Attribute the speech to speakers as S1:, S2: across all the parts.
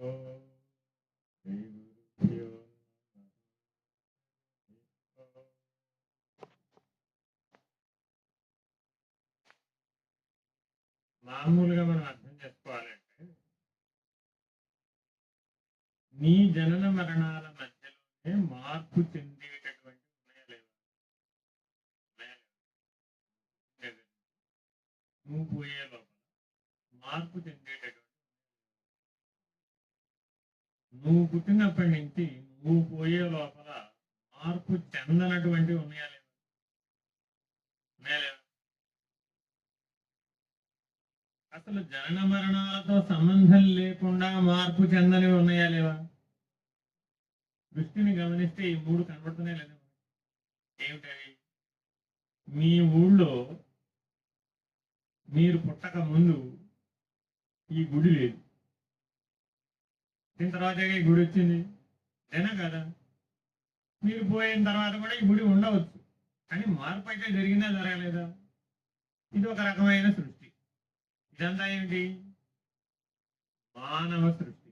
S1: ఓం శ్రీ గురుభ్యో నమః. మామూలుగా మనం అర్థం చేసుకోవాలంటే నీ జనన మరణాల మధ్యలోనే మార్పు చెందేటటువంటి ఉన్నాయా లేవా? ఉన్నాయా లేవా? నువ్వు పోయే లోపల మార్పు చెందేటటువంటి, నువ్వు పుట్టినప్పటి నుంచి నువ్వు పోయే లోపల మార్పు చెందనటువంటి ఉన్నాయా లేవా? ఉన్నాయా లేవా? అసలు జనన మరణాలతో సంబంధం లేకుండా మార్పు చెందనివి ఉన్నాయా లేవా? దృష్టిని గమనిస్తే ఈ మూడు కనబడుతున్నాయి లేదా? ఏమిటవి? మీ ఊళ్ళో మీరు పుట్టక ముందు ఈ గుడి లేదు, దీని తర్వాత ఈ గుడి వచ్చింది, ఏనా కదా? మీరు పోయిన తర్వాత కూడా ఈ గుడి ఉండవచ్చు, కానీ మార్పు అయితే జరిగిందా జరగలేదా? ఇది ఒక రకమైన సృష్టి. ఇదంతా ఏమిటి? మానవ సృష్టి.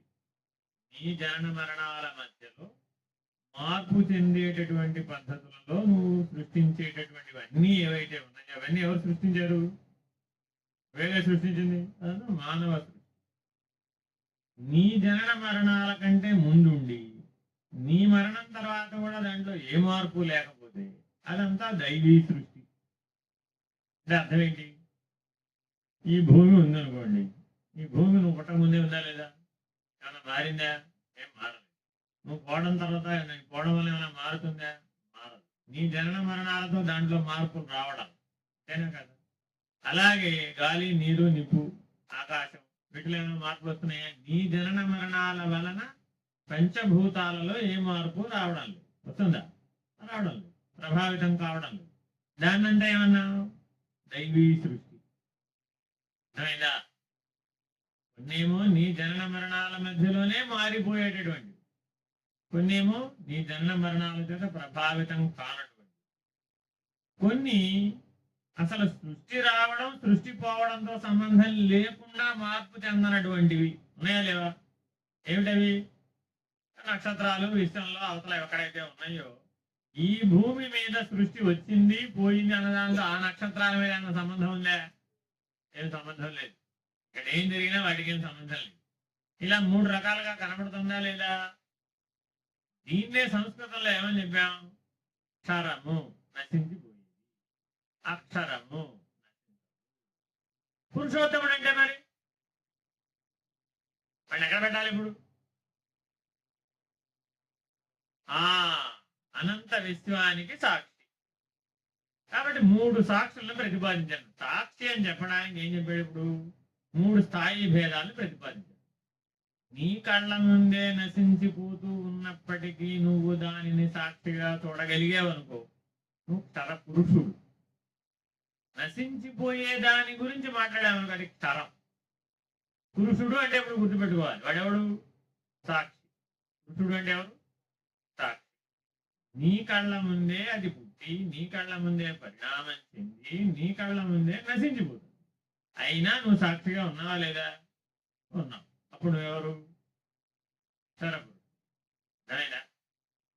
S1: నీ జనన మరణాల మధ్యలో మార్పు చెందేటటువంటి పద్ధతులలో నువ్వు సృష్టించేటటువంటివన్నీ ఏవైతే ఉన్నాయో అవన్నీ ఎవరు సృష్టించారు? వేరే సృష్టించింది అదంతా మానవ సృష్టి. నీ జనన మరణాల కంటే ముందుండి నీ మరణం తర్వాత కూడా దాంట్లో ఏ మార్పు లేకపోతే అదంతా దైవీ సృష్టి. అంటే అర్థం ఏంటి? ఈ భూమి ఉందనుకోండి, ఈ భూమి నువ్వు పుట్టక ముందే ఉందా లేదా? ఏమైనా మారిందా? ఏం మారలేదు. నువ్వు పోవడం తర్వాత పోవడం వల్ల ఏమైనా మారుతుందా? మారదు. నీ జనన మరణాలతో దాంట్లో మార్పులు రావడం అంతేనా కదా? అలాగే గాలి, నీరు, నిప్పు, ఆకాశం వీటిలో ఏమైనా మార్పులు వస్తున్నాయా? నీ జనన మరణాల వలన పంచభూతాలలో ఏ మార్పు రావడం లేదు. వస్తుందా? రావడం లేదు. ప్రభావితం కావడం లేదు. దాన్నంతా ఏమన్నా దైవీ సృష్టి. అర్థమైందా? కొన్నేమో నీ జనన మరణాల మధ్యలోనే మారిపోయేటటువంటి, కొన్నేమో నీ జనన మరణాల చేత ప్రభావితం కానటువంటి, కొన్ని అసలు సృష్టి రావడం సృష్టి పోవడంతో సంబంధం లేకుండా మార్పు చెందనటువంటివి ఉన్నాయా లేవా? ఏమిటవి? నక్షత్రాలు విశ్వంలో అవతల ఎక్కడైతే ఉన్నాయో, ఈ భూమి మీద సృష్టి వచ్చింది పోయింది అన్నదాంతో ఆ నక్షత్రాల మీద ఏమైనా సంబంధం ఉందా? ఏం సంబంధం లేదు. ఇక్కడ ఏం జరిగినా వాటికి ఏం సంబంధం లేదు. ఇలా మూడు రకాలుగా కనబడుతుందా లేదా? దీన్నే సంస్కృతంలో ఏమని చెప్పాం? అక్షరము నశించిపోయింది. అక్షరము. పురుషోత్తముడు అంటే మరి వాడిని ఎక్కడ పెట్టాలి ఇప్పుడు? అనంత విశ్వానికి సాక్షి. కాబట్టి మూడు సాక్షులను ప్రతిపాదించాను. సాక్షి అని చెప్పడానికి ఏం చెప్పాడు? ఇప్పుడు మూడు స్థాయి భేదాలు ప్రతిపాదించాడు. నీ కళ్ళ ముందే నశించిపోతూ ఉన్నప్పటికీ నువ్వు దానిని సాక్షిగా చూడగలిగావనుకో, నువ్వు క్షర పురుషుడు. నశించిపోయే దాని గురించి మాట్లాడామనుకో, అది క్షరం. పురుషుడు అంటే ఇప్పుడు గుర్తుపెట్టుకోవాలి, వాడెవడు? సాక్షి. పురుషుడు అంటే ఎవరు? సాక్షి. నీ కళ్ళ ముందే అది పుట్టి, నీ కళ్ళ ముందే పరిణామం చెంది, నీ కళ్ళ ముందే నశించిపోతుంది. అయినా నువ్వు సాక్షిగా ఉన్నావా లేదా? ఉన్నావు. అప్పుడు నువ్వెవరు? క్షరపురుషుడు. అయినా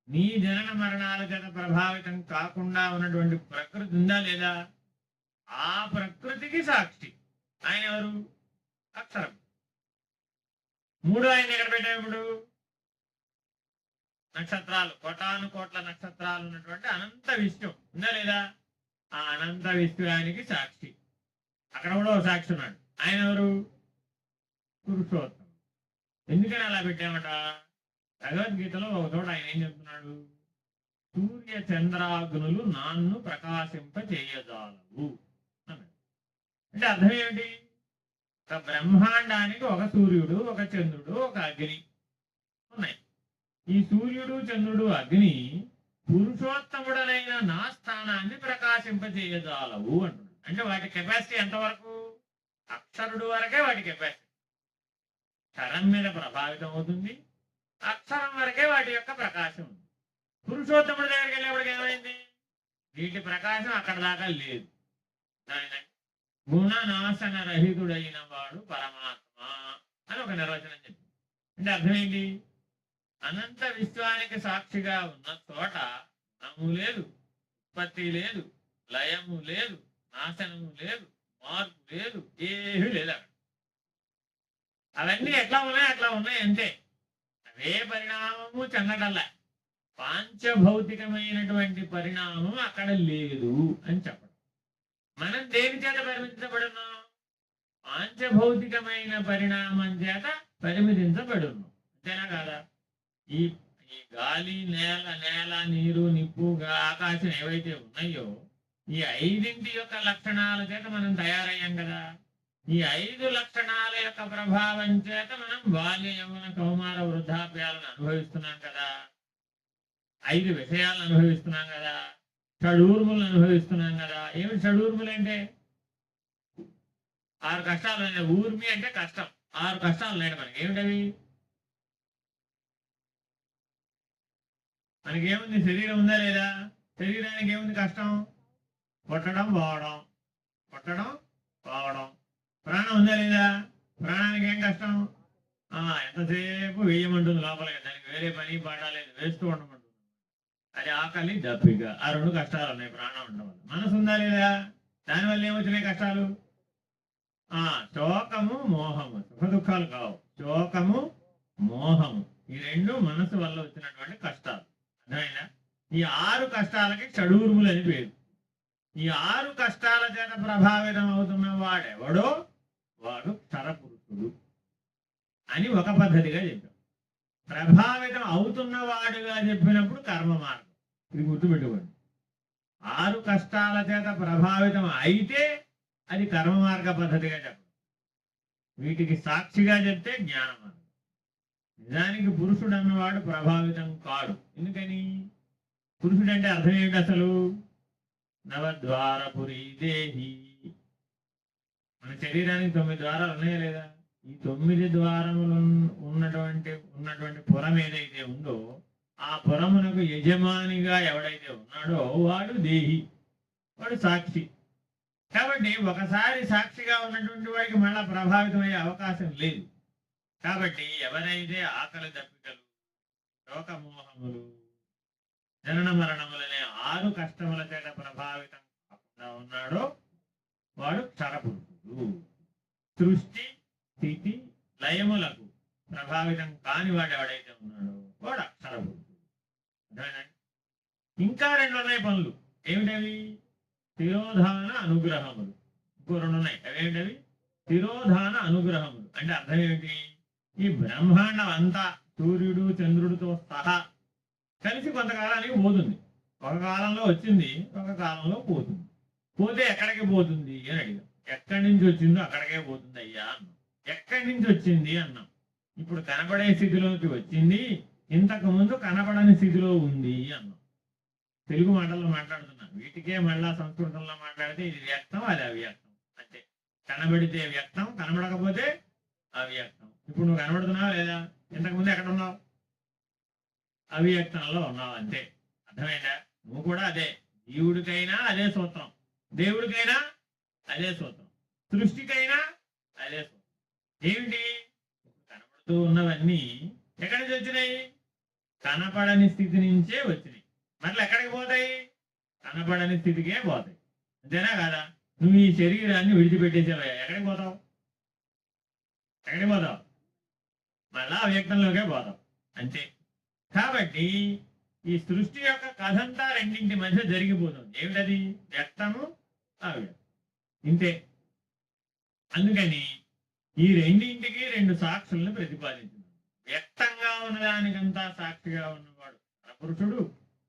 S1: నీ జనన మరణాల చేత ప్రభావితం కాకుండా ఉన్నటువంటి ప్రకృతి ఉందా లేదా? ఆ ప్రకృతికి సాక్షి ఆయన ఎవరు? అక్షరం. మూడు ఆయన ఎక్కడ పెట్టేప్పుడు? నక్షత్రాలు, కోటాను కోట్ల నక్షత్రాలు ఉన్నటువంటి అనంత విశ్వం ఉందా లేదా? ఆ అనంత విశ్వానికి సాక్షి. అక్కడ కూడా ఒక సాక్షి ఉన్నాడు. ఆయన ఎవరు? పురుషోత్తముడు. ఎందుకని అలా పెట్టామట? భగవద్గీతలో ఒక చోట ఆయన ఏం చెప్తున్నాడు? సూర్య చంద్రాగ్నులు నాన్ను ప్రకాశింప చేయజాలవు అన్నాడు. అంటే అర్థం ఏమిటి? ఒక బ్రహ్మాండానికి ఒక సూర్యుడు, ఒక చంద్రుడు, ఒక అగ్ని ఉన్నాయి. ఈ సూర్యుడు, చంద్రుడు, అగ్ని పురుషోత్తముడనైన నా స్థానాన్ని ప్రకాశింపజేయజాలవు అంటున్నాడు. అంటే వాటి కెపాసిటీ ఎంతవరకు? అక్షరుడు వరకే వాటి కెపాసిటీ. క్షరం మీద ప్రభావితం అవుతుంది, అక్షరం వరకే వాటి యొక్క ప్రకాశం ఉంది. పురుషోత్తముడి దగ్గరికి వెళ్ళేప్పటికి ఏమైంది? వీటి ప్రకాశం అక్కడ దాకా లేదు. గుణనాశన రహితుడైన వాడు పరమాత్మ అని ఒక నిర్వచనం చెప్పింది. అంటే అర్థం ఏంటి? అనంత విశ్వానికి సాక్షిగా ఉన్న చోట గుణము లేదు, ఉత్పత్తి లేదు, లయము లేదు, నాశనము లేదు, మార్పు లేదు, ఏమీ లేదు అక్కడ. అవన్నీ ఎట్లా ఉన్నాయి అట్లా ఉన్నాయి అంతే. అవే పరిణామము చెందటల్లా. పాంచభౌతికమైనటువంటి పరిణామం అక్కడ లేదు అని చెప్పడం. మనం దేని చేత పరిమితించబడున్నాం? పాంచభౌతికమైన పరిణామం చేత పరిమితించబడున్నాం. అంతేనా కాదా? ఈ ఈ గాలి, నేల, నీరు, నిప్పు, ఆకాశం ఏవైతే ఉన్నాయో ఈ ఐదింటి యొక్క లక్షణాల చేత మనం తయారయ్యాం కదా. ఈ 5 లక్షణాల యొక్క ప్రభావం చేత మనం బాల్య, యవ్వన, కౌమార, వృద్ధాప్యాలను అనుభవిస్తున్నాం కదా. 5 విషయాలను అనుభవిస్తున్నాం కదా. షడూర్ములను అనుభవిస్తున్నాం కదా. ఏమిటి షడూర్ములు అంటే? 6 కష్టాలు ఉన్నాయి. ఊర్మి అంటే కష్టం. 6 కష్టాలు ఉన్నాయి మనకి. ఏమిటవి? మనకేముంది? శరీరం ఉందా లేదా? శరీరానికి ఏముంది కష్టం? కొట్టడం, పోవడం. కొట్టడం, పోవడం. ప్రాణం ఉందా లేదా? ప్రాణానికి ఏం కష్టం? ఎంతసేపు వేయమంటుంది లోపలికి. దానికి వేరే పని పాట లేదు, వేస్తూ ఉండమంటుంది. అది ఆకలి, దప్పిక. ఆ 2 కష్టాలు ఉన్నాయి ప్రాణం ఉండడం వల్ల. మనసు ఉందా లేదా? దానివల్ల ఏమొచ్చినాయి కష్టాలు? శోకము, మోహము. సుఖ దుఃఖాలు కావు, శోకము, మోహము. ఈ 2 మనసు వల్ల వచ్చినటువంటి కష్టాలు. అర్థమైనా? ఈ 6 కష్టాలకి షడూర్ములు అని పేరు. ఈ 6 కష్టాల చేత ప్రభావితం అవుతున్న వాడెవడో వాడు క్షరపురుషుడు అని ఒక పద్ధతిగా చెప్పాం. ప్రభావితం అవుతున్న వాడుగా చెప్పినప్పుడు కర్మ మార్గం. ఇది గుర్తుపెట్టుకోండి. 6 కష్టాల చేత ప్రభావితం అయితే అది కర్మ మార్గ పద్ధతిగా చెప్పడం. వీటికి సాక్షిగా చెప్తే జ్ఞాన మార్గం. నిజానికి పురుషుడు అన్నవాడు ప్రభావితం కాడు. ఎందుకని? పురుషుడు అంటే అర్థం ఏమిటి అసలు? నవద్వారపురి దేహి. మన శరీరానికి 9 ద్వారాలు ఉన్నాయా లేదా? ఈ 9 ద్వారములు ఉన్నటువంటి పురం ఏదైతే ఉందో ఆ పురమునకు యజమానిగా ఎవడైతే ఉన్నాడో వాడు దేహి, వాడు సాక్షి. కాబట్టి ఒకసారి సాక్షిగా ఉన్నటువంటి వాడికి మళ్ళా ప్రభావితం అయ్యే అవకాశం లేదు. కాబట్టి ఎవరైతే ఆకలి, దప్పికలు, శోకమోహములు, జనన మరణములనే 6 కష్టముల చేత ప్రభావితం కాకుండా ఉన్నాడో వాడు క్షరపురుషుడు. సృష్టి, స్థితి, లయములకు ప్రభావితం కాని వాడు ఎవడైతే ఉన్నాడో వాడు అక్షరపురుషుడు. ఇంకా 2 ఉన్నాయి పనులు. ఏమిటవి? తిరోధాన అనుగ్రహములు. ఇంకో 2 ఉన్నాయి. అవేమిటవి? తిరోధాన అనుగ్రహములు అంటే అర్థం ఏమిటి? ఈ బ్రహ్మాండం అంతా సూర్యుడు, చంద్రుడితో సహా కలిసి కొంతకాలానికి పోతుంది. ఒక కాలంలో వచ్చింది, ఒక కాలంలో పోతుంది. పోతే ఎక్కడికి పోతుంది అని అడిగాం. ఎక్కడి నుంచి వచ్చిందో అక్కడికే పోతుంది అయ్యా అన్నాం. ఎక్కడి నుంచి వచ్చింది అన్నాం. ఇప్పుడు కనబడే స్థితిలోకి వచ్చింది, ఇంతకు ముందు కనబడని స్థితిలో ఉంది అన్నాం. తెలుగు మాటల్లో మాట్లాడుతున్నాం. వీటికే మళ్ళా సంస్కృతంలో మాట్లాడితే ఇది వ్యక్తం, అది అవ్యక్తం. అంతే. కనబడితే వ్యక్తం, కనబడకపోతే అవ్యక్తం. ఇప్పుడు నువ్వు కనబడుతున్నావా లేదా? ఇంతకుముందు ఎక్కడ ఉన్నావు? అవ్యక్తంలో ఉన్నావు. అంతే. అర్థమైందా? నువ్వు కూడా అదే. జీవుడికైనా అదే సూత్రం, దేవుడికైనా అదే సూత్రం, సృష్టికైనా అదే సూత్రం. ఏమిటి? కనబడుతూ ఉన్నవన్నీ ఎక్కడి నుంచి వచ్చినాయి? కనపడని స్థితి నుంచే వచ్చినాయి. మళ్ళీ ఎక్కడికి పోతాయి? కనపడని స్థితికే పోతాయి. అంతేనా కాదా? నువ్వు ఈ శరీరాన్ని విడిచిపెట్టేసావా? ఎక్కడికి పోతావు? ఎక్కడికి పోతావు? మళ్ళా అవ్యక్తంలోకే పోతావు. అంతే. కాబట్టి ఈ సృష్టి యొక్క కథంతా రెండింటి మధ్య జరిగిపోతుంది. ఏమిటది? వ్యక్తము, అవ్యక్తం. ఇంతే. అందుకని ఈ రెండింటికి 2 సాక్షులను ప్రతిపాదించింది. వ్యక్తంగా ఉన్నదానికంతా సాక్షిగా ఉన్నవాడు పురుషుడు,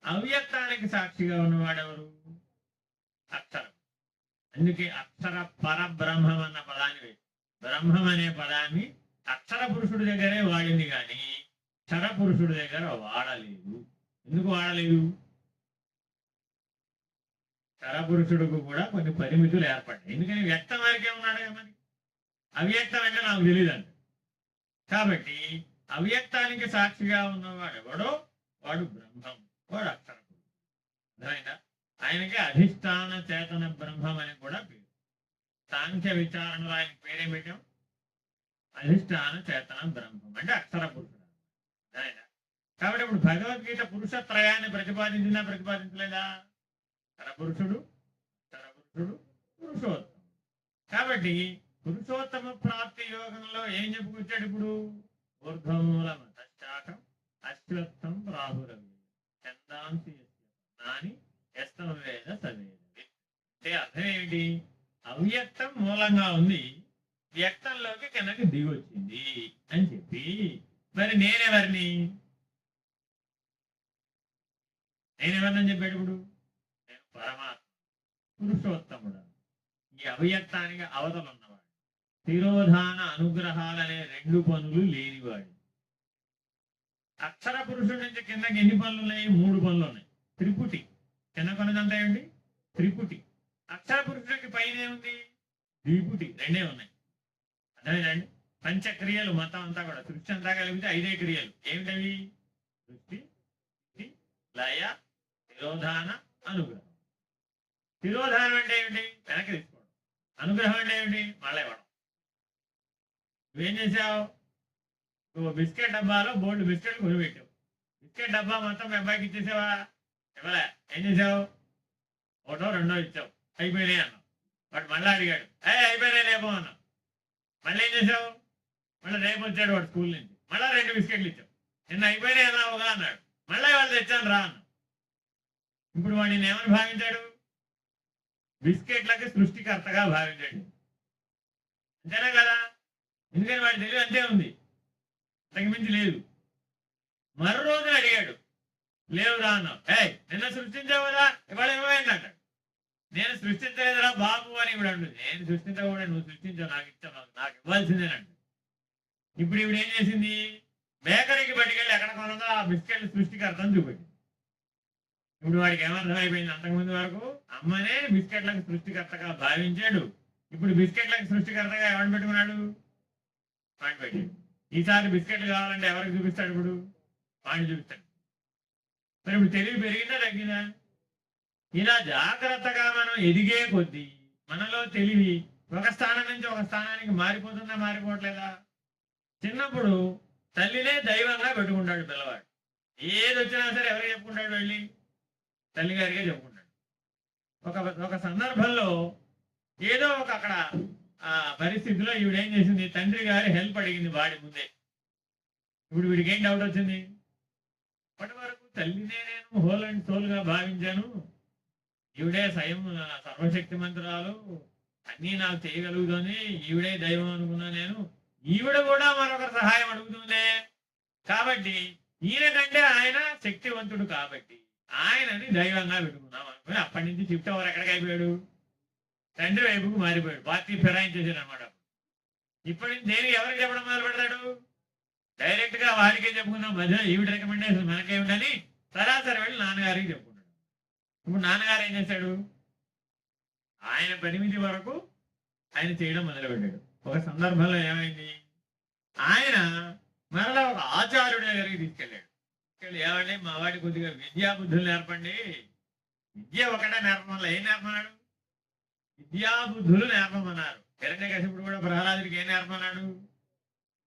S1: అవ్యక్తానికి సాక్షిగా ఉన్నవాడెవరు? అక్షరం. అందుకే అక్షర పరబ్రహ్మం అన్న పదాన్ని వేసి బ్రహ్మం అనే పదాన్ని అక్షర పురుషుడి దగ్గరే వాడింది కానీ క్షరపురుషుడి దగ్గర వాడలేదు. ఎందుకు వాడలేదు? క్షరపురుషుడికి కూడా కొన్ని పరిమితులు ఏర్పడ్డాయి. ఎందుకని వ్యక్తం వరకే ఉన్నాడు కదా. మరి అవ్యక్తం అంటే నాకు తెలియదు అంట. కాబట్టి అవ్యక్తానికి సాక్షిగా ఉన్నవాడు ఎవడో వాడు బ్రహ్మం, వాడు అక్షర పురుషుడు. అర్థమైందా? ఆయనకి అధిష్టాన చేతన బ్రహ్మం అని కూడా పేరు. సాంఖ్య విచారణలో ఆయన పేరేం పెట్టాం? అధిష్టాన చేతన బ్రహ్మం అంటే అక్షర పురుషుడు ఆయన. కాబట్టి ఇప్పుడు భగవద్గీత పురుషత్రయాన్ని ప్రతిపాదించలేదా? పరపురుషుడు, అక్షర పురుషోత్తముడు. కాబట్టి పురుషోత్తమ ప్రాప్తి యోగంలో ఏం చెప్పుకొచ్చాడు ఇప్పుడు? ఊర్ధ్వమూలం తశ్చాకం అశ్వత్థం రాహురవి చందాంసి నాని ఎస్తం వేద సవేద. అంటే అర్థం ఏమిటి? అవ్యక్తం మూలంగా ఉంది, వ్యక్తంలోకి కిందకి దిగొచ్చింది అని చెప్పి, మరి నేనెవరిని చెప్పాడు ఇప్పుడు? నేను పరమాత్మ పురుషోత్తముడు. ఈ అవ్యక్తానికి అవతలు ఉన్నవాడు, తిరోధాన అనుగ్రహాలనే రెండు పనులు లేనివాడు. అక్షర పురుషుడి నుంచి కిందకి ఎన్ని పనులు ఉన్నాయి? 3 పనులు ఉన్నాయి. త్రిపుటి కింద కొన్నదంతా ఏంటి? త్రిపుటి. అక్షర పురుషుడికి పైన ఏముంది? ద్విపుటి. 2 ఉన్నాయి. అర్థమేనండి? పంచక్రియలు మొత్తం అంతా కూడా సృష్టి అంతా కలిపితే 5 క్రియలు. ఏమిటవి? సృష్టి, లయ, తిరోధాన, అనుగ్రహం. తిరోధానం అంటే ఏమిటి? వెనక్కి తీసుకోవడం. అనుగ్రహం అంటే ఏమిటి? మళ్ళీ ఇవ్వడం. నువ్వేం చేసావు? నువ్వు బిస్కెట్ డబ్బాలో బోల్డ్ బిస్కెట్లు కొనిపెట్టావు. బిస్కెట్ డబ్బా మొత్తం మీ అబ్బాయికి ఇచ్చేసావా? ఇవ్వలే. ఏం చేసావు? 1, 2 ఇచ్చావు. అయిపోయినాయి అన్నావు. వాడు మళ్ళీ అడిగాడు, అయిపోయినాయి లేపో అన్నావు. మళ్ళీ ఏం చేసావు? మళ్ళీ రేపు వచ్చాడు వాడు స్కూల్ నుంచి, మళ్ళీ 2 బిస్కెట్లు ఇచ్చావు. నిన్న అయిపోయినాయి అన్నావుగా అన్నాడు. మళ్ళీ వాళ్ళు తెచ్చాను రా అన్నావు. ఇప్పుడు వాడిని ఏమని భావించాడు? బిస్కెట్లకి సృష్టికర్తగా భావించాడు. అంతేనా కదా? ఎందుకని వాడి తెలివి అంతే ఉంది, తగ్గిమించి లేదు. మరో రోజున అడిగాడు, లేవురా అన్నావు. నిన్న సృష్టించావు కదా, ఇవాళ ఏమైంది అంటాడు. నేను సృష్టించలేదురా బాబు అని ఇప్పుడు అంటుంది. నేను సృష్టించకూడదు, నువ్వు సృష్టించావు, నాకు ఇచ్చావు, నాకు ఇవ్వాల్సిందేనండి. ఇప్పుడు ఇప్పుడు ఏం చేసింది? బేకరీకి పట్టుకెళ్ళి ఎక్కడ కొనదో ఆ బిస్కెట్ సృష్టికర్తను చూపెట్టింది. ఇప్పుడు వాడికి ఏమర్థం అయిపోయింది? అంతకుముందు వరకు అమ్మనే బిస్కెట్లకు సృష్టికర్తగా భావించాడు. ఇప్పుడు బిస్కెట్లకు సృష్టికర్తగా ఎవరిని పెట్టుకున్నాడు? వాడిని పెట్టాడు. ఈసారి బిస్కెట్లు కావాలంటే ఎవరికి చూపిస్తాడు? ఇప్పుడు వాడిని చూపిస్తాడు. మరి ఇప్పుడు తెలివి పెరిగిందా తగ్గిందా? ఇలా జాగ్రత్తగా మనం ఎదిగే కొద్దీ మనలో తెలివి ఒక స్థానం నుంచి ఒక స్థానానికి మారిపోతుందా, మారిపోవట్లేదా? చిన్నప్పుడు తల్లినే దైవంగా పెట్టుకుంటాడు పిల్లవాడు. ఏది వచ్చినా సరే ఎవరికి చెప్పుకుంటాడు? వెళ్ళి తల్లిగారిగా చెప్పుకుంటాడు. ఒక సందర్భంలో ఏదో ఒక అక్కడ ఆ పరిస్థితిలో ఈవిడేం చేసింది? తండ్రి గారి హెల్ప్ అడిగింది వాడి ముందే. ఇప్పుడు వీడికి ఏం డౌట్ వచ్చింది? అప్పటి వరకు తల్లినే నేను హోల్ అండ్ సోల్గా భావించాను, ఈవిడే స్వయం సర్వశక్తి మంత్రాలు అన్నీ నాకు చేయగలుగుతుంది, ఈవిడే దైవం అనుకున్నా నేను. ఈవిడ కూడా మరొకరి సహాయం అడుగుతుందే, కాబట్టి ఈయన కంటే ఆయన శక్తివంతుడు కాబట్టి ఆయనని దైవంగా పెట్టుకున్నాం అనుకుని అప్పటి నుంచి షిఫ్ట్ అవర్ ఎక్కడికి అయిపోయాడు? తండ్రి వైపుకు మారిపోయాడు. పార్టీ ఫిరాయించేసాడు అనమాట. ఇప్పటి నుంచి దేనికి ఎవరికి చెప్పడం మొదలు పెడతాడు? డైరెక్ట్ గా వాడికే చెప్పుకున్నాం, మధ్యలో ఈవిడ రికమెండేషన్ మనకేమిటని సరాసరి వెళ్ళి నాన్నగారికి చెప్పుకున్నాడు. ఇప్పుడు నాన్నగారు ఏం చేశాడు? ఆయన పరిమితి వరకు ఆయన చేయడం మొదలుపెట్టాడు. ఒక సందర్భంలో ఏమైంది? ఆయన మరలా ఒక ఆచార్యుడి దగ్గరికి తీసుకెళ్ళాడు. ఏమండి మా వాడి కొద్దిగా విద్యాబుద్ధులు నేర్పండి. విద్య ఒకటే నేర్పమల్లా. ఏం నేర్పమన్నాడు? విద్యాబుద్ధులు నేర్పమన్నారు. హిరణ్యకశిపుడు కూడా ప్రహ్లాదుడికి ఏం నేర్పమన్నాడు?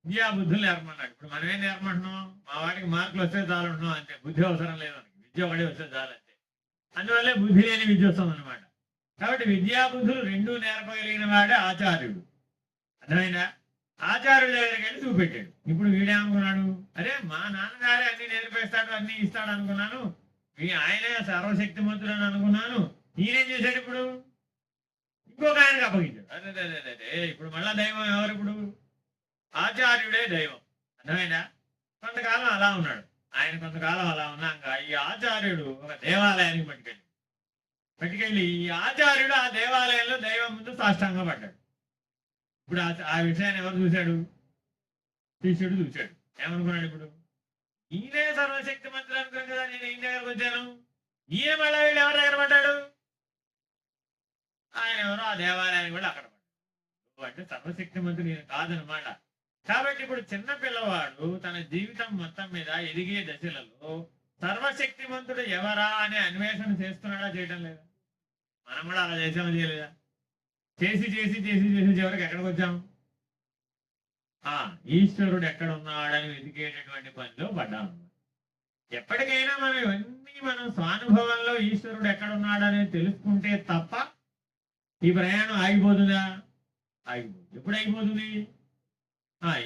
S1: విద్యాబుద్ధులు నేర్పమన్నాడు. ఇప్పుడు మనం ఏం నేర్పమంటున్నాం? మా వాడికి మార్కులు వస్తే చాలు ఉంటున్నాం అంతే, బుద్ధి అవసరం లేదు మనకి, విద్య ఒకటి వస్తే చాలు అంతే. అందువల్లే బుద్ధి లేని విద్య వస్తుంది అనమాట. కాబట్టి విద్యాబుద్ధులు రెండూ నేర్పగలిగిన వాడే ఆచార్యుడు. అర్థమైందా? ఆచార్యుడి దగ్గరికి వెళ్ళి చూపెట్టాడు. ఇప్పుడు వీడేమనుకున్నాడు? అరే మా నాన్నగారే అన్ని నేర్పేస్తాడు, అన్ని ఇస్తాడు అనుకున్నాను, ఆయనే సర్వశక్తిమంతుడు అని అనుకున్నాను. ఈయనేం చేశాడు? ఇప్పుడు ఇంకొక ఆయనకు అప్పగించాడు. అదే ఇప్పుడు మళ్ళా దైవం ఎవరు? ఇప్పుడు ఆచార్యుడే దైవం. అర్థమైందా? కొంతకాలం అలా ఉన్నాడు ఆయన. కొంతకాలం అలా ఉన్నాక ఈ ఆచార్యుడు ఒక దేవాలయానికి పట్టుకెళ్ళి ఈ ఆచార్యుడు ఆ దేవాలయంలో దైవం ముందు సాష్టాంగ పడ్డాడు. ఇప్పుడు ఆ విషయాన్ని ఎవరు చూశాడు? శిష్యుడు చూశాడు. ఏమనుకున్నాడు? ఇప్పుడు ఈయనే సర్వశక్తి మంత్రులు అనుకున్నాను కదా, నేను ఈయన దగ్గరకు వచ్చాను, ఈయన మళ్ళీ వీళ్ళు ఎవరి దగ్గర పడ్డాడు? ఆయన ఎవరో ఆ దేవాలయానికి కూడా అక్కడ పడ్డాడు. అంటే సర్వశక్తి మంత్రులు ఈయన కాదనమాట. కాబట్టి ఇప్పుడు చిన్న పిల్లవాడు తన జీవితం మొత్తం మీద ఎదిగే దశలలో సర్వశక్తిమంతుడు ఎవరా అనే అన్వేషణ చేస్తున్నాడా, చేయడం లేదా? మనం కూడా అలా చేసామో చేయలేదా? చేసి చేసి చేసి చేసి చివరికి ఎక్కడికి వచ్చాము? ఆ ఈశ్వరుడు ఎక్కడ ఉన్నాడని వెతికేటటువంటి పనిలో పడ్డాను. ఎప్పటికైనా మనం ఇవన్నీ మనం స్వానుభవంలో ఈశ్వరుడు ఎక్కడ ఉన్నాడనేది తెలుసుకుంటే తప్ప ఈ ప్రయాణం ఆగిపోతుందా? ఆగిపోతుంది. ఎప్పుడు ఆగిపోతుంది?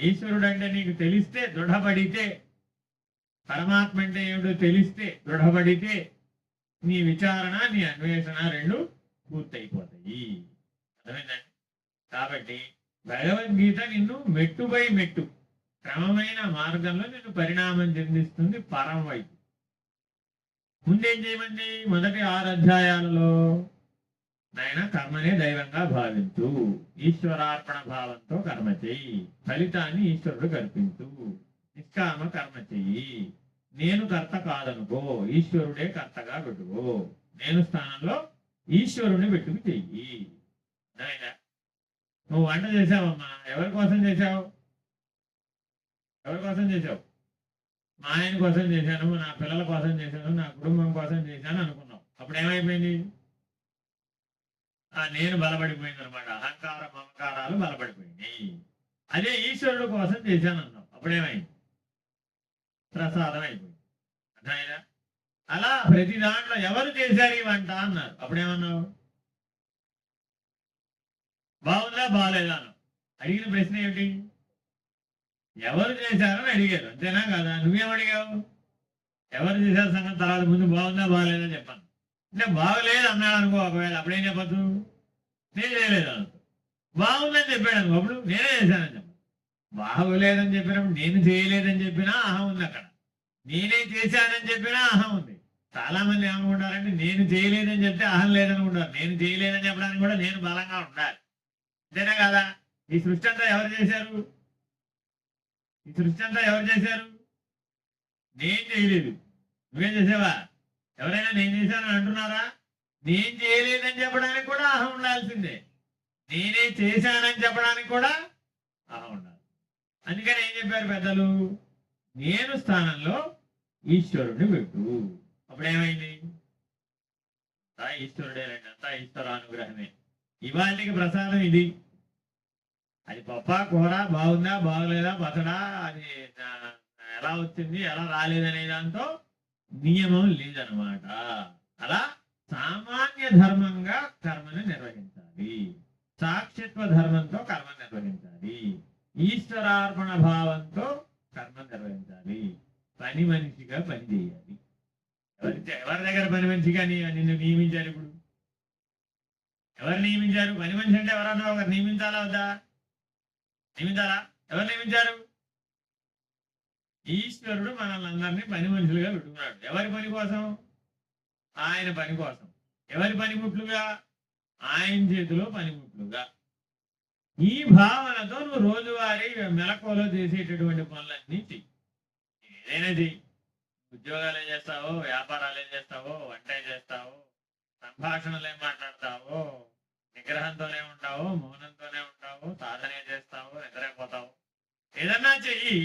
S1: ఈశ్వరుడు అంటే నీకు తెలిస్తే, దృఢపడితే, పరమాత్మ అంటే ఏమిటో తెలిస్తే, దృఢపడితే నీ విచారణ, నీ అన్వేషణ రెండు పూర్తయిపోతాయి. అర్థమైందండి? కాబట్టి భగవద్గీత నిన్ను మెట్టుపై మెట్టు క్రమమైన మార్గంలో నిన్ను పరిణామం చెందిస్తుంది పరం వైపు. ముందేం చేయమండి? మొదటి 6 అధ్యాయాలలో నాయన కర్మనే దైవంగా భావించు, ఈశ్వరార్పణ భావంతో కర్మ చెయ్యి, ఫలితాన్ని ఈశ్వరుడు కల్పించు, నిష్కామ కర్మ చెయ్యి, నేను కర్త కాదనుకో, ఈశ్వరుడే కర్తగా పెట్టుకో, నేను స్థానంలో ఈశ్వరుని పెట్టుకు చెయ్యి. అర్థమైందా? నువ్వు వంట చేసావమ్మా, ఎవరి కోసం చేసావు? ఎవరి కోసం చేసావు? మా ఆయన కోసం చేశాను, నా పిల్లల కోసం చేశాను, నా కుటుంబం కోసం చేశాను అనుకున్నావు. అప్పుడు ఏమైపోయింది? నేను బలపడిపోయింది అనమాట. అహంకార మమకారాలు బలపడిపోయినాయి. అదే ఈశ్వరుడు కోసం చేశాను అన్నావు, అప్పుడేమైంది? ప్రసాదం అయిపోయింది. అర్థమైనా? అలా ప్రతి దాంట్లో ఎవరు చేశారు ఈ వంట అన్నారు, అప్పుడేమన్నావు? బాగుందా బాగాలేదా అన్నావు. అడిగిన ప్రశ్న ఏమిటి? ఎవరు చేశారని అడిగారు, అంతేనా కదా? నువ్వేమడిగావు? ఎవరు చేశారు సంగతి తర్వాత, ముందు బాగుందా బాగాలేదా చెప్పాను. అంటే బాగలేదు అన్నాడు అనుకో, ఒకవేళ అప్పుడేం చెప్పద్దు? నేను చేయలేదు అనుకో. బాగుందని చెప్పాడు అనుకో, అప్పుడు నేనే చేశానని చెప్పాను. బాగోలేదని చెప్పినప్పుడు నేను చేయలేదని చెప్పినా అహం ఉంది అక్కడ, నేనే చేశానని చెప్పినా అహం ఉంది. చాలా మంది ఏమనుకుంటారంటే నేను చేయలేదని చెప్తే అహం లేదనుకుంటారు. నేను చేయలేదని చెప్పడానికి కూడా నేను బలంగా ఉండాలి. అంతేనా కదా? ఈ సృష్టి అంతా ఎవరు చేశారు? ఈ సృష్టి అంతా ఎవరు చేశారు? నేను చేయలేదు. నువ్వేం చేసావా? ఎవరైనా నేను చేశానని అంటున్నారా? నేను చేయలేదని చెప్పడానికి కూడా అహం ఉండాల్సిందే, నేనే చేశానని చెప్పడానికి కూడా అహం ఉండాలి. అందుకని ఏం చెప్పారు పెద్దలు? నేను స్థానంలో ఈశ్వరుడిని పెట్టు. అప్పుడేమైంది? అంతా ఈశ్వరుడే రండి, అంతా ఈశ్వరానుగ్రహమే. ఇవాళకి ప్రసాదం ఇది. అది పప్ప కూర బాగుందా బాగలేదా, పచ్చడా, అది ఎలా వచ్చింది ఎలా రాలేదనే దాంతో నియమం లేదనమాట. అలా సామాన్య ధర్మంగా కర్మను నిర్వహించాలి, సాక్షిత్వ ధర్మంతో కర్మ నిర్వహించాలి, ఈశ్వరార్పణ భావంతో కర్మ నిర్వహించాలి, పని మనిషిగా పని చేయాలి. ఎవరి దగ్గర పని మనిషిగా నిన్ను నియమించారు? ఇప్పుడు ఎవరు నియమించారు? పని మనిషి అంటే ఎవరన్నా ఒకరు నియమించాలా వద్దా? నియమించాలా? ఎవరు నియమించారు? ఈశ్వరుడు మనల్ని అందరినీ పని మనుషులుగా పెట్టుకున్నాడు. ఎవరి పని కోసం? ఆయన పని కోసం. ఎవరి పనిముట్లుగా? ఆయన చేతిలో పనిముట్లుగా. ఈ భావనతో నువ్వు రోజువారీ మెలకువలో చేసేటటువంటి పనులన్నీ చెయ్యి. ఏదైనా చెయ్యి. ఉద్యోగాలు చేస్తావో, వ్యాపారాలు చేస్తావో, వంట చేస్తావో, సంభాషణలు ఏం మాట్లాడతావో, నిగ్రహంతోనే ఉంటావో, మౌనంతోనే ఉంటావో, సాధనే చేస్తావో, నిద్రైపోతావు, ఏదన్నా చెయ్యి.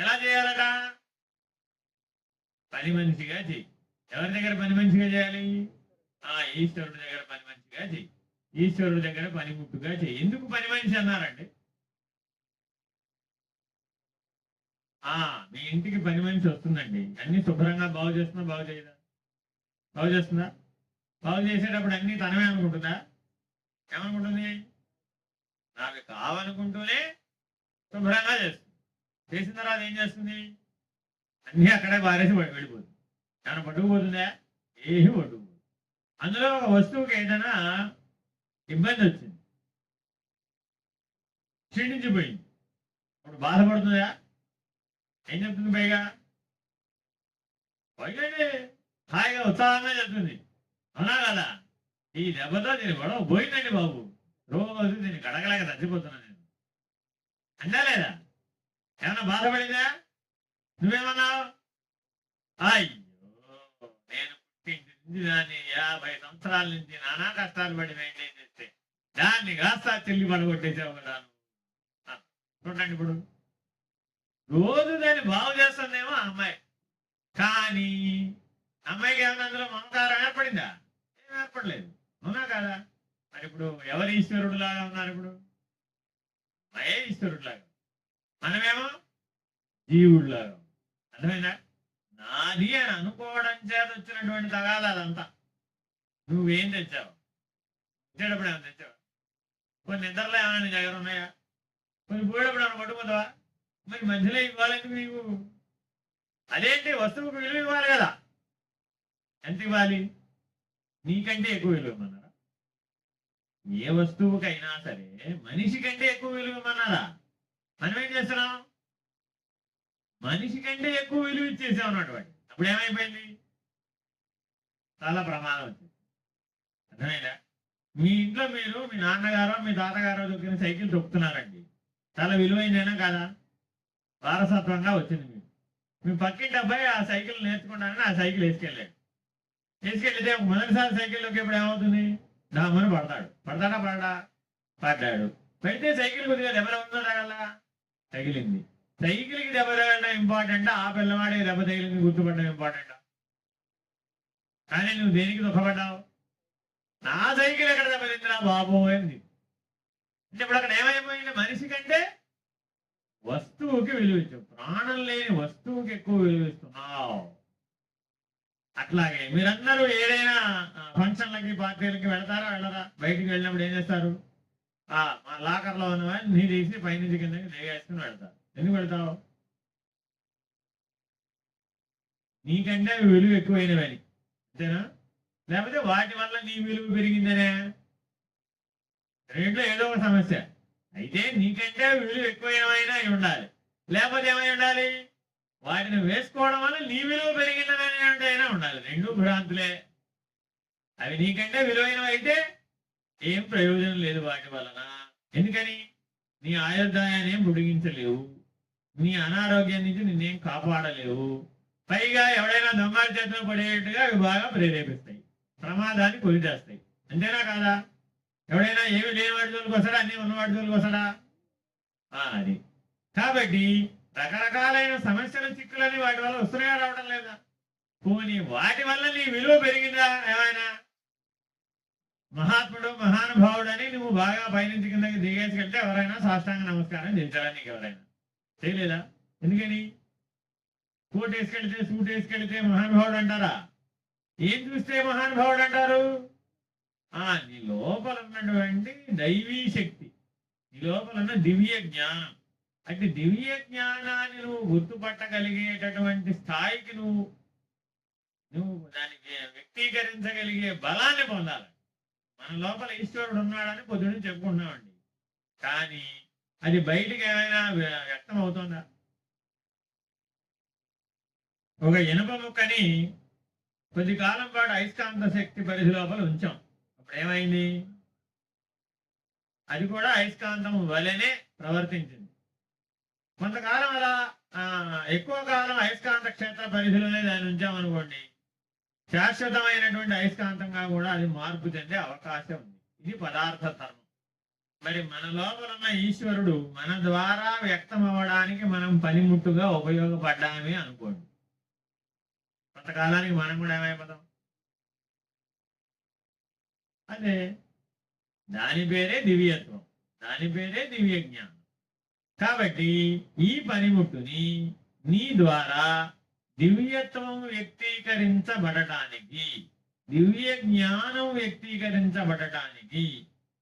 S1: ఎలా చేయాలట? పని మనిషిగా చెయ్యి. ఎవరి దగ్గర పని మనిషిగా చేయాలి? ఈశ్వరుడి దగ్గర పని మనిషిగా చెయ్యి. ఈశ్వరుడి దగ్గర పనిముట్టుగా చెయ్యి. ఎందుకు పని మనిషి అన్నారండి? మీ ఇంటికి పని మనిషి వస్తుందండి, అన్ని శుభ్రంగా బాగు చేస్తుందా బాగు చేయదా? బాగు చేస్తుందా? బాగు చేసేటప్పుడు అన్ని తనమే అనుకుంటుందా? ఏమనుకుంటుంది? నాకు కావనుకుంటూనే శుభ్రంగా చేస్తుంది. చేసిన తర్వాత ఏం చేస్తుంది? అన్నీ అక్కడే బారేసి వెళ్ళిపోతుంది. ఏమైనా పట్టుకుపోతుందా? ఏమి పట్టుకుపోతుంది. అందులో ఒక వస్తువుకి ఏదైనా ఇబ్బంది వచ్చింది, క్షీణించిపోయింది, ఇప్పుడు బాధపడుతుందా? ఏం చెప్తుంది? పైగా హాయిగా ఉత్సాహంగా చెప్తుంది, అవునా కదా? ఈ దెబ్బతో దీని గొడవ పోయిందండి బాబు, రోజు దీన్ని గడగలేక చచ్చిపోతున్నా నేను అందా లేదా? ఏమన్నా బాధపడిందా? నువ్వేమన్నావు? అయ్యో, నేను పుట్టింది దాన్ని 50 సంవత్సరాల నుంచి నానా కష్టాలు పడి మెయింటైన్ చేస్తే దాన్ని కాస్త చెల్లి పడగొట్టేసావు కదా. చూడండి, ఇప్పుడు రోజు దాన్ని బాగు చేస్తుందేమో అమ్మాయి, కానీ అమ్మాయికి ఏమైనా అందులో మమకారం ఏర్పడిందా? ఏం ఏర్పడలేదు, అవునా కదా? మరి ఇప్పుడు ఎవరు ఈశ్వరుడు లాగా ఉన్నారు? ఇప్పుడు అమ్మాయే ఈశ్వరుడు లాగా. మనమేమో జీవుడిలాగా. అర్థమైందా? నాది అని అనుకోవడం చేత వచ్చినటువంటి తగాదా అదంతా. నువ్వేం తెచ్చావు? వచ్చేటప్పుడు ఏమైనా తెచ్చావా? కొన్ని నిద్రలో ఏమైనా నీ దగ్గర ఉన్నాయా? కొన్ని పోయేటప్పుడు ఏమైనా పట్టుకుపోతావా? మరి మధ్యలో ఇవ్వాలని నీవు అదేంటి? వస్తువుకు విలువ ఇవ్వాలి కదా. ఎంత ఇవ్వాలి? నీకంటే ఎక్కువ విలువ ఇవ్వమన్నారా? ఏ వస్తువుకైనా సరే మనిషి కంటే ఎక్కువ విలువ ఇవ్వమన్నారా? మనం ఏం చేస్తున్నాం? మనిషి కంటే ఎక్కువ విలువ ఇచ్చేసాం అన్నటువంటి. అప్పుడు ఏమైపోయింది? చాలా ప్రమాదం వచ్చింది. అర్థమైందా? మీ ఇంట్లో మీరు మీ నాన్నగారో మీ తాతగారో దొరికిన సైకిల్ తొక్కుతున్నారండి. చాలా విలువైందేనా కాదా? వారసత్వంగా వచ్చింది మీకు. మీ పక్కింటి అబ్బాయి ఆ సైకిల్ నేర్చుకుంటానని ఆ సైకిల్ వేసుకెళ్తే మొదటిసారి సైకిల్ తొక్కేప్పుడు ఏమవుతుంది? దామని పడతాడు. పడతాడా పడడా? పడ్డాడు. పెడితే సైకిల్ కొద్దిగా దెబ్బ ఉందో తగలదా? తగిలింది. సైకిల్కి దెబ్బ తగలడం ఇంపార్టెంటా? ఆ పిల్లవాడికి దెబ్బ తగిలింది గుర్తుపడడం ఇంపార్టెంటా? కానీ నువ్వు దేనికి దుఃఖపడ్డావు? నా సైకిల్ ఎక్కడ దెబ్బతిందిరా బాబు అయింది. అంటే ఇప్పుడు అక్కడ ఏమైపోయింది? మనిషి కంటే వస్తువుకి విలువ ఇచ్చావు. ప్రాణం లేని వస్తువుకి ఎక్కువ విలువ ఇస్తున్నావు. అట్లాగే మీరందరూ ఏదైనా ఫంక్షన్లకి పార్టీలకి వెళతారా వెళ్ళరా? బయటికి వెళ్ళినప్పుడు ఏం చేస్తారు? మా లాకర్లో ఉన్నవాడిని నీ తీసి పైనుంచి కిందకి దిగేసుకుని వెళ్తారు. ఎందుకు వెళ్తావు? నీకంటే విలువ ఎక్కువైనవని, అంతేనా? లేకపోతే వాటి వల్ల నీ విలువ పెరిగిందనే? రెంట్లో ఏదో ఒక సమస్య. అయితే నీకంటే విలువ ఎక్కువైనవైనా అయి ఉండాలి. లేకపోతే ఏమై ఉండాలి? వాటిని వేసుకోవడం వల్ల నీ విలువ పెరిగిందనే ఉండాలి. రెండు భ్రాంతులే. అవి నీకంటే విలువైనవి అయితే ఏం ప్రయోజనం లేదు వాటి వలన. ఎందుకని? నీ ఆయుర్దాయాన్ని ఏం పొడిగించలేవు, నీ అనారోగ్యం నుంచి నిన్నేం కాపాడలేవు. పైగా ఎవడైనా దొంగల చేతిలో పడేట్టుగా అవి బాగా ప్రేరేపిస్తాయి, ప్రమాదాన్ని కొని చేస్తాయి. అంతేనా కాదా? ఎవడైనా ఏమి లేని వాడి జోలికి వస్తాడా? అన్ని ఉన్నవాడి జోలికి వస్తాడా? అది. కాబట్టి రకరకాలైన సమస్యల చిక్కులని వాటి వల్ల వస్తున్నాయా రావడం లేదా? పోనీ వాటి వల్ల నీ విలువ పెరిగిందా ఏమైనా? మహాత్ముడు మహానుభావుడు అని నువ్వు బాగా పైనుంచి కిందకి దిగేసుకెళ్తే ఎవరైనా సాష్టాంగ నమస్కారం చేశారా? నీకు ఎవరైనా చేయలేదా? ఎందుకని? కోట్ వేసుకెళ్తే సూట్ వేసుకెళ్తే మహానుభావుడు అంటారా? ఏం చూస్తే మహానుభావుడు అంటారు? నీ లోపల ఉన్నటువంటి దైవీ శక్తి, నీ లోపల ఉన్న దివ్య జ్ఞానం. అంటే దివ్య జ్ఞానాన్ని నువ్వు గుర్తుపట్టగలిగేటటువంటి స్థాయికి నువ్వు దానికి వ్యక్తీకరించగలిగే బలాన్ని పొందాలి. మన లోపల ఈశ్వరుడు ఉన్నాడని పొద్దున చెప్పుకుంటున్నామండి, కానీ అది బయటికి ఏమైనా వ్యక్తం అవుతుందా? ఒక ఇనుప ముక్కని కొద్ది కాలం పాటు అయస్కాంత శక్తి పరిధి లోపల ఉంచాం. అప్పుడు ఏమైంది? అది కూడా అయస్కాంతం వలెనే ప్రవర్తించింది. కొంతకాలం అలా ఎక్కువ కాలం అయస్కాంత క్షేత్ర పరిధిలోనే దాన్ని ఉంచామనుకోండి, శాశ్వతమైనటువంటి అయస్కాంతంగా కూడా అది మార్పు చెందే అవకాశం ఉంది. ఇది పదార్థ ధర్మం. మరి మన లోపల ఉన్న ఈశ్వరుడు మన ద్వారా వ్యక్తం అవ్వడానికి మనం పనిముట్టుగా ఉపయోగపడ్డామే అనుకోండి, కొంతకాలానికి మనం కూడా ఏమైపోతాం? అదే దాని పేరే దివ్యత్వం, దాని పేరే దివ్య జ్ఞానం. కాబట్టి ఈ పనిముట్టుని నీ ద్వారా దివ్యత్వం వ్యక్తీకరించబడటానికి, దివ్య జ్ఞానం వ్యక్తీకరించబడటానికి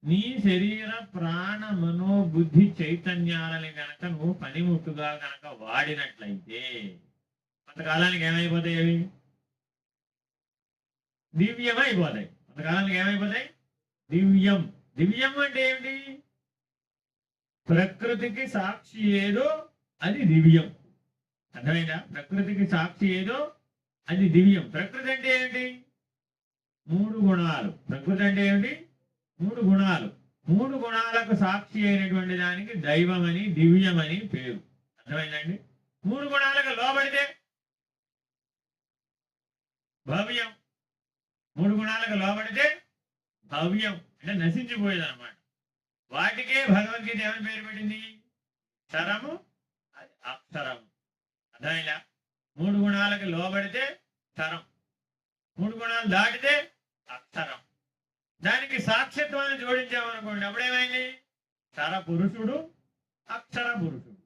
S1: నీ శరీర ప్రాణ మనోబుద్ధి చైతన్యాలని కనుక నువ్వు పనిముట్టుగా కనుక వాడినట్లయితే కొంతకాలానికి ఏమైపోతాయి? అవి దివ్యమైపోతాయి. కొంతకాలానికి ఏమైపోతాయి? దివ్యం. దివ్యం అంటే ఏమిటి? ప్రకృతికి సాక్షి ఏదో అది దివ్యం. అర్థమైందా? ప్రకృతికి సాక్షి ఏదో అది దివ్యం. ప్రకృతి అంటే ఏమిటి? మూడు గుణాలు. ప్రకృతి అంటే ఏమిటి? మూడు గుణాలు. మూడు గుణాలకు సాక్షి అయినటువంటి దానికి దైవమని దివ్యమని పేరు. అర్థమైందండి? మూడు గుణాలకు లోబడితే భవ్యం. మూడు గుణాలకు లోబడితే భవ్యం అంటే నశించిపోయేది అనమాట. వాటికే భగవద్గీత ఏమని పేరు పెట్టింది? అక్షరము, అది అక్షరము. అర్థమైందా? మూడు గుణాలకు లోబడితే క్షరం, మూడు గుణాలు దాటితే అక్షరం. దానికి సాక్షిత్వాన్ని జోడించామనుకోండి, అప్పుడేమైంది? క్షర పురుషుడు, అక్షర పురుషుడు.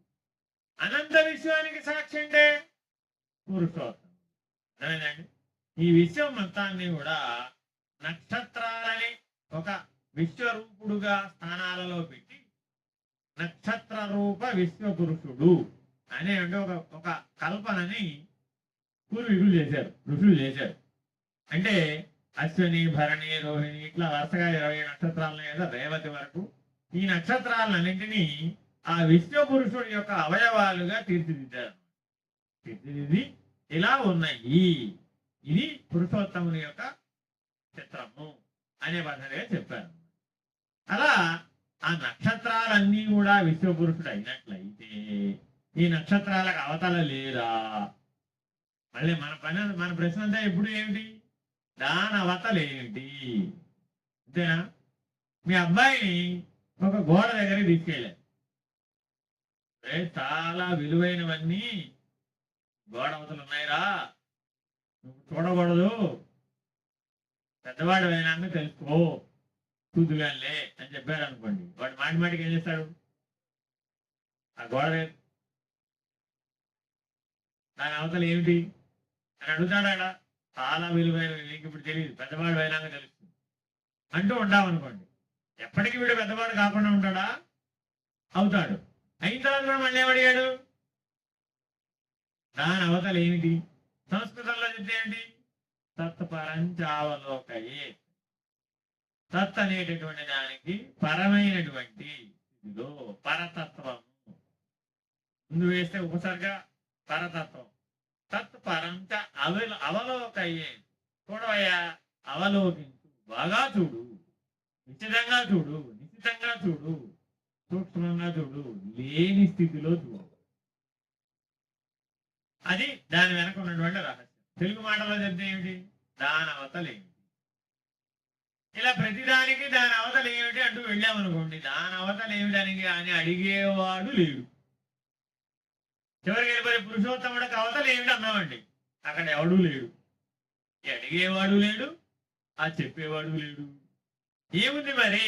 S1: అనంత విశ్వానికి సాక్షి అంటే పురుషోత్తం. అర్థమైందండి? ఈ విశ్వం మొత్తాన్ని కూడా నక్షత్రాలని ఒక విశ్వరూపుడుగా స్థానాలలో పెట్టి నక్షత్ర రూప విశ్వపురుషుడు అనే ఒక ఒక కల్పనని పూర్వీకులు చేశారు, ఋషులు చేశారు. అంటే అశ్విని, భరణి, రోహిణి ఇట్లా వరుసగా 20 నక్షత్రాలను కదా రేవతి వరకు ఈ నక్షత్రాలన్నింటినీ ఆ విశ్వపురుషుడి యొక్క అవయవాలుగా తీర్చిదిద్దారు. తీర్చిదిద్ది ఇలా ఉన్నాయి, ఇది పురుషోత్తముని యొక్క చిత్రము అనే పద్ధతిగా చెప్పారు. అలా ఆ నక్షత్రాలన్నీ కూడా విశ్వపురుషుడు అయినట్లయితే ఈ నక్షత్రాలకు అవతల లేరా? మళ్ళీ మన ప్రశ్న అంతా ఎప్పుడు ఏమిటి? దాని అవతలు ఏమిటి? అంతేనా? మీ అబ్బాయిని ఒక గోడ దగ్గరికి తీసుకెళ్ళారు. చాలా విలువైనవన్నీ గోడ అవతలు ఉన్నాయిరా, నువ్వు చూడకూడదు, పెద్దవాడు అయినాక తెలుసుకో, చూదుగానే అని చెప్పారు అనుకోండి. వాడు మాటి మాటికి ఏం చేస్తాడు? ఆ గోడ దాని అవతలు ఏమిటి అని అడుగుతాడా? చాలా విలువైన, నీకు ఇప్పుడు తెలియదు, పెద్దవాడు అయినాక తెలుస్తుంది అంటూ ఉంటామనుకోండి. ఎప్పటికీ వీడు పెద్దవాడు కాకుండా ఉంటాడా? అవుతాడు. అయిన తర్వాత కూడా మళ్ళీ ఏమడిగాడు? దాని అవతలు ఏమిటి? సంస్కృతంలో చెప్తే ఏంటి? తత్పరంచావలోకయే. తత్ అనేటటువంటి దానికి పరమైనటువంటి ఇదిలో పరతత్వం ముందు వేస్తే ఉపసర్గ పరతత్వం. తత్పరంచ అవలోకయే. చూడవయ్యా, అవలోకించు, బాగా చూడు, నిశ్చితంగా చూడు, నిశ్చితంగా చూడు, సూక్ష్మంగా చూడు, లేని స్థితిలో చూడు. అది దాని వెనక ఉన్నటువంటి రహస్యం. తెలుగు మాటలో చెప్తే ఏమిటి? దాని అవతలు ఏమిటి? ఇలా ప్రతిదానికి దాని అవతలు ఏమిటి అంటూ వెళ్ళామనుకోండి, దాని అవతలు ఏమిటానికి అని అడిగేవాడు లేడు. చివరికి వెళ్ళిపోయి పురుషోత్తముడికి అవతలు ఏమిటి అన్నామండి, అక్కడ ఎవడూ లేడు. అడిగేవాడు లేడు, ఆ చెప్పేవాడు లేడు. ఏముంది మరి?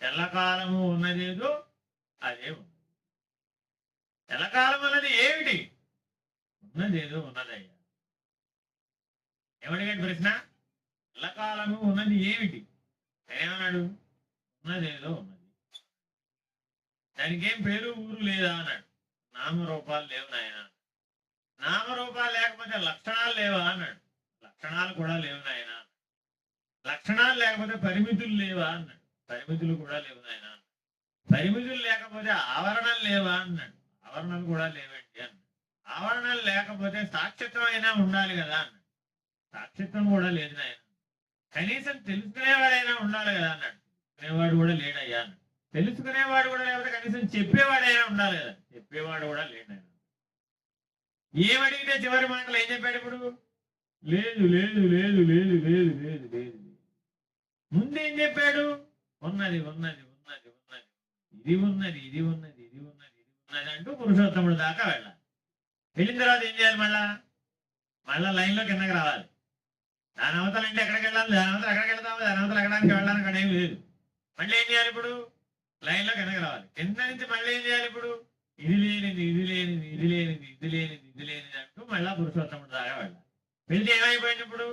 S1: ఎల్లకాలము ఉన్నదేదో అదే ఉంది. ఎల్లకాలం అన్నది ఏమిటి? ఉన్నదేదో ఉన్నదయ్యా. ఏమడిగాడు ప్రశ్న? ఎల్లకాలము ఉన్నది ఏమిటి? ఏమన్నాడు? ఉన్నదేదో ఉన్నది. దానికి ఏం పేరు ఊరు లేదా అన్నాడు. నామరూపాలు లేవు నాయన. నామరూపాలు లేకపోతే లక్షణాలు లేవా అన్నాడు. లక్షణాలు కూడా లేవు నాయన. లక్షణాలు లేకపోతే పరిమితులు లేవా అన్నాడు. పరిమితులు కూడా లేవు నాయన. పరిమితులు లేకపోతే ఆవరణలు లేవా అన్నాడు. ఆవరణలు కూడా లేవండి అన్నాడు. ఆవరణలు లేకపోతే సాక్షిత్వం అయినా ఉండాలి కదా అన్నాడు. సాక్షిత్వం కూడా లేదు నాయన. కనీసం తెలుసుకునేవాడైనా ఉండాలి కదా అన్నాడు. తెలుసుకునేవాడు కూడా లేడయ్యా అన్నాడు. తెలుసుకునేవాడు కూడా లేకపోతే కనీసం చెప్పేవాడైనా ఉండాలి కదా. చెప్పేవాడు కూడా లేడు. ఏమడిగితే చివరి మాటలు ఏం చెప్పాడు ఇప్పుడు? లేదు లేదు లేదు లేదు లేదు లేదు లేదు. ముందేం చెప్పాడు? ఉన్నది ఉన్నది ఉన్నది ఉన్నది, ఇది ఉన్నది ఇది ఉన్నది ఇది ఉన్నది ఇది ఉన్నది అంటూ పురుషోత్తముడు దాకా వెళ్ళాలి. వెళ్ళిన తర్వాత ఏం చేయాలి? మళ్ళా లైన్లో కిందకి రావాలి. దాని అవతల అంటే ఎక్కడికి వెళ్ళాలి? దాని అవతల ఎక్కడికి వెళ్తాము? దాని అవతల ఎక్కడానికి వెళ్ళడానికి అక్కడ ఏం లేదు. మళ్ళీ ఏం చేయాలి? ఇప్పుడు లైన్లో కిందకి రావాలి. కింద నుంచి మళ్ళీ ఏం చేయాలి? ఇప్పుడు ఇది లేనిది ఇది లేనిది ఇది లేనిది ఇది లేనిది ఇది లేనిది అంటూ మళ్ళా పురుషోత్తముడు దాకా వెళ్ళాలి. వెళ్తే ఏమైపోయింది? ఇప్పుడు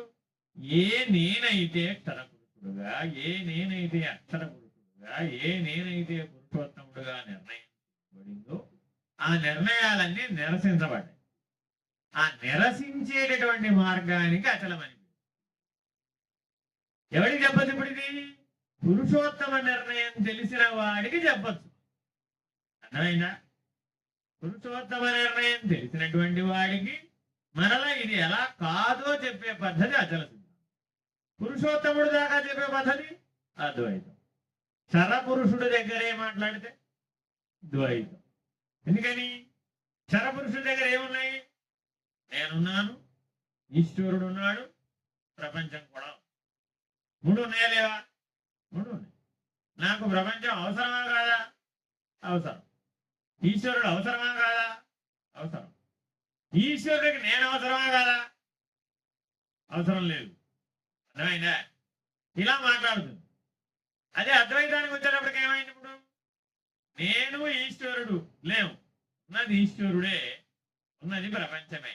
S1: ఏ నేనైతే క్షరపురుషుడుగా, ఏ నేనైతే అక్షర పురుషుడుగా, ఏ నేనైతే పురుషోత్తముడుగా నిర్ణయించబడిందో ఆ నిర్ణయాలన్నీ నిరసించబడ్డాయి. ఆ నిరసించేటటువంటి మార్గానికి అచలమని. ఎవరికి చెప్పచ్చు ఇప్పుడు? ఇది పురుషోత్తమ నిర్ణయం తెలిసిన వాడికి చెప్పచ్చు. అర్థమైందా? పురుషోత్తమ నిర్ణయం తెలిసినటువంటి వాడికి మరలా ఇది ఎలా కాదో చెప్పే పద్ధతి అచల సిద్ధం. పురుషోత్తముడు దాకా చెప్పే పద్ధతి అద్వైతం. క్షరపురుషుడి దగ్గరే మాట్లాడితే ద్వైతం. ఎందుకని? క్షరపురుషుడి దగ్గర ఏమున్నాయి? నేనున్నాను, ఈశ్వరుడు ఉన్నాడు, ప్రపంచం కూడా. మూడు ఉన్నాయా లేవా? మూడు ఉన్నాయి. నాకు ప్రపంచం అవసరమా కాదా? అవసరం. ఈశ్వరుడు అవసరమా కాదా? అవసరం. ఈశ్వరుడికి నేను అవసరమా కాదా? అవసరం లేదు. అర్థమైందా? ఇలా మాట్లాడుతుంది. అదే అద్వైతానికి వచ్చేటప్పటికి ఏమైంది? ఇప్పుడు నేను ఈశ్వరుడు లేవు, ఉన్నది ఈశ్వరుడే, ఉన్నది ప్రపంచమే.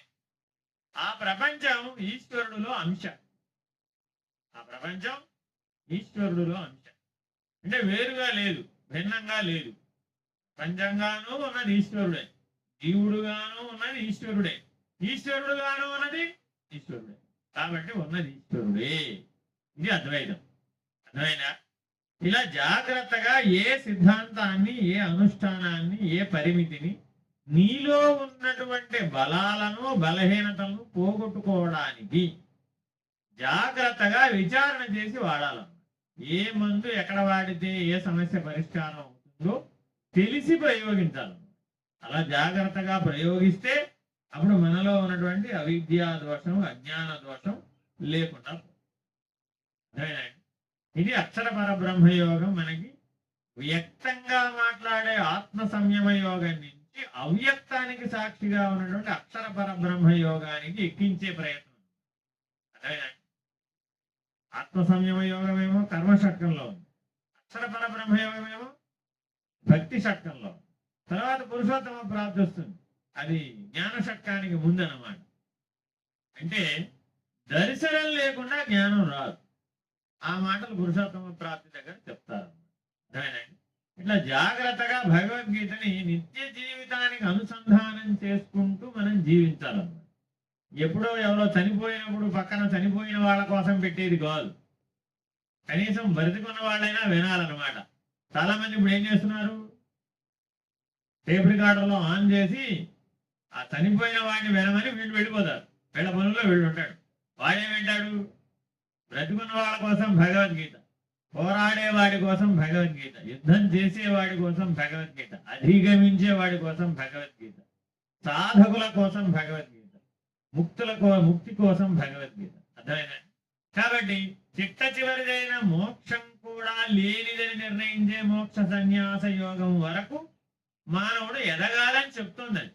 S1: ఆ ప్రపంచం ఈశ్వరుడులో అంశ. ఆ ప్రపంచం ఈశ్వరుడులో అంశ. అంటే వేరుగా లేదు, భిన్నంగా లేదు. ప్రపంచంగానూ ఉన్నది ఈశ్వరుడే, జీవుడుగాను ఉన్నది ఈశ్వరుడే, ఈశ్వరుడుగాను ఉన్నది ఈశ్వరుడే. కాబట్టి ఉన్నది ఈశ్వరుడే. ఇది అద్వైతం. అర్థమైనా? ఇలా జాగ్రత్తగా ఏ సిద్ధాంతాన్ని, ఏ అనుష్ఠానాన్ని, ఏ పరిమితిని నీలో ఉన్నటువంటి బలాలను, బలహీనతలను పోగొట్టుకోవడానికి జాగ్రత్తగా విచారణ చేసి వాడాలి. ఏ మందు ఎక్కడ వాడితే ఏ సమస్య పరిష్కారం అవుతుందో తెలిసి ప్రయోగించాలి. అలా జాగ్రత్తగా ప్రయోగిస్తే అప్పుడు మనలో ఉన్నటువంటి అవిద్యా దోషం, అజ్ఞాన దోషం లేకుండా. ఇది అక్షర పరబ్రహ్మయోగం. మనకి వ్యక్తంగా మాట్లాడే ఆత్మ సంయమ యోగం నుంచి అవ్యక్తానికి సాక్షిగా ఉన్నటువంటి అక్షర పరబ్రహ్మ యోగానికి ఎక్కించే ప్రయత్నం. అదేనండి, ఆత్మ సంయమ యోగమేమో కర్మ షట్కంలో ఉంది, అక్షర పరబ్రహ్మ యోగమేమో భక్తి షట్కంలో. తర్వాత పురుషోత్తమ ప్రాప్తి వస్తుంది, అది జ్ఞాన షట్కానికి ముందు అన్నమాట. అంటే దర్శనం లేకుండా జ్ఞానం రాదు. ఆ మాటలు పురుషోత్తమ ప్రాప్తి దగ్గర చెప్తారు. అదేనండి, ఇట్లా జాగ్రత్తగా భగవద్గీతని నిత్య జీవితానికి అనుసంధానం చేసుకుంటూ మనం జీవించాలన్నమాట. ఎప్పుడో ఎవరో చనిపోయినప్పుడు పక్కన చనిపోయిన వాళ్ళ కోసం పెట్టేది కాదు, కనీసం బ్రతికున్న వాళ్ళైనా వినాలన్నమాట. చాలా మంది ఇప్పుడు ఏం చేస్తున్నారు, టేప్ రికార్డర్లో ఆన్ చేసి ఆ చనిపోయిన వాడిని వినమని వీళ్ళు వెళ్ళిపోతారు, వీళ్ళ పనుల్లో వీళ్ళు ఉంటాడు. వాడేం వింటాడు? బ్రతికున్న వాళ్ళ కోసం భగవద్గీత, పోరాడే వాడి కోసం భగవద్గీత, యుద్ధం చేసేవాడి కోసం భగవద్గీత, అధిగమించే వాడి కోసం భగవద్గీత, సాధకుల కోసం భగవద్గీత, ముక్తి కోసం భగవద్గీత. అర్థమైనా? కాబట్టి చిట్ట చివరిదైన మోక్షం కూడా లేనిదని నిర్ణయించే మోక్ష సన్యాస యోగం వరకు మానవుడు ఎదగాలని చెప్తుందండి.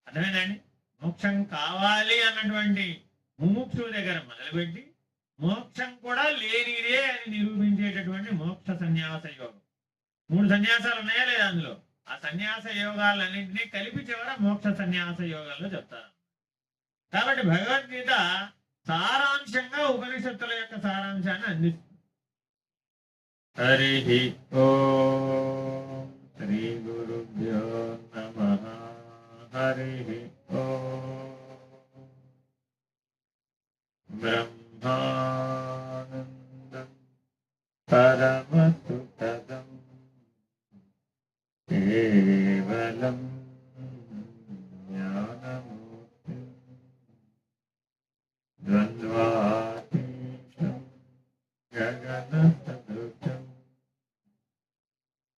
S1: అర్థమైందండి? మోక్షం కావాలి అన్నటువంటి ముముక్షు దగ్గర మొదలుపెట్టి మోక్షం కూడా లేనిదే అని నిరూపించేటటువంటి మోక్ష సన్యాస యోగం. 3 సన్యాసాలు ఉన్నాయా లేదా అందులో? ఆ సన్యాస యోగాలన్నింటినీ కలిపి చివర మోక్ష సన్యాస యోగాల్లో చెప్తారు. కాబట్టి భగవద్గీత సారాంశంగా ఉపనిషత్తుల యొక్క సారాంశాన్ని అందిస్తుంది. హరి ఓం శ్రీ గురుభ్యో నమః. హరి ఓం బ్రహ్మానందం పరమసుఖదం కేవలం జ్ఞానమూర్తి ద్వంద్వాతీతం గగనసదృశం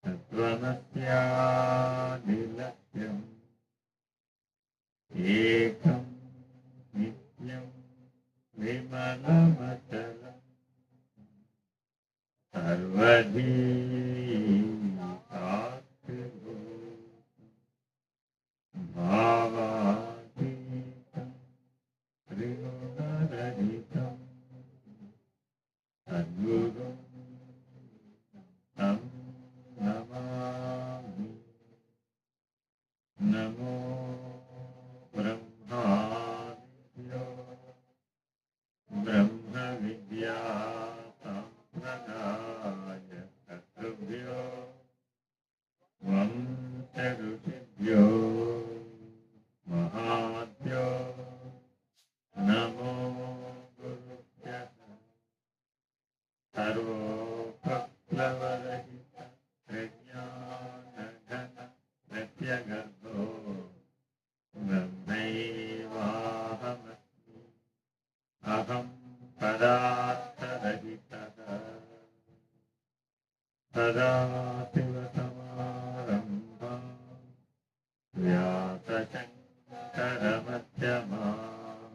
S1: తత్వమస్యాదిలక్ష్యం ఏకం నిత్యం విమలమచలం సర్వధీ భావాతీతం త్రిగుణరహితం సద్గురుం తం నమామి. నమో బ్రహ్మాదిభ్యో బ్రహ్మ విద్యా సంప్రదాయ కర్తృభ్యో వంశ ఋషిభ్యో మహాభ్యో నమో గురుభ్యః. సర్వోపప్లవరహిత ప్రజ్ఞానఘన ప్రత్యగర్భో బ్రహ్మైవాహమస్మి. అహం పదార్థరహితః. సదాశివసమారంభాం వ్యాసశంకరమధ్యమాం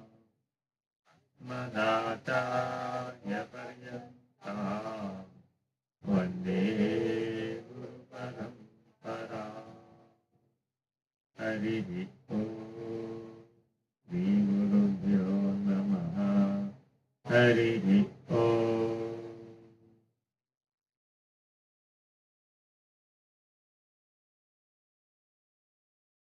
S1: అస్మదాచార్యపర్యంతాం వందే గురుపరంపరాం. హరి ఓం శ్రీ గురుభ్యో నమః. హరి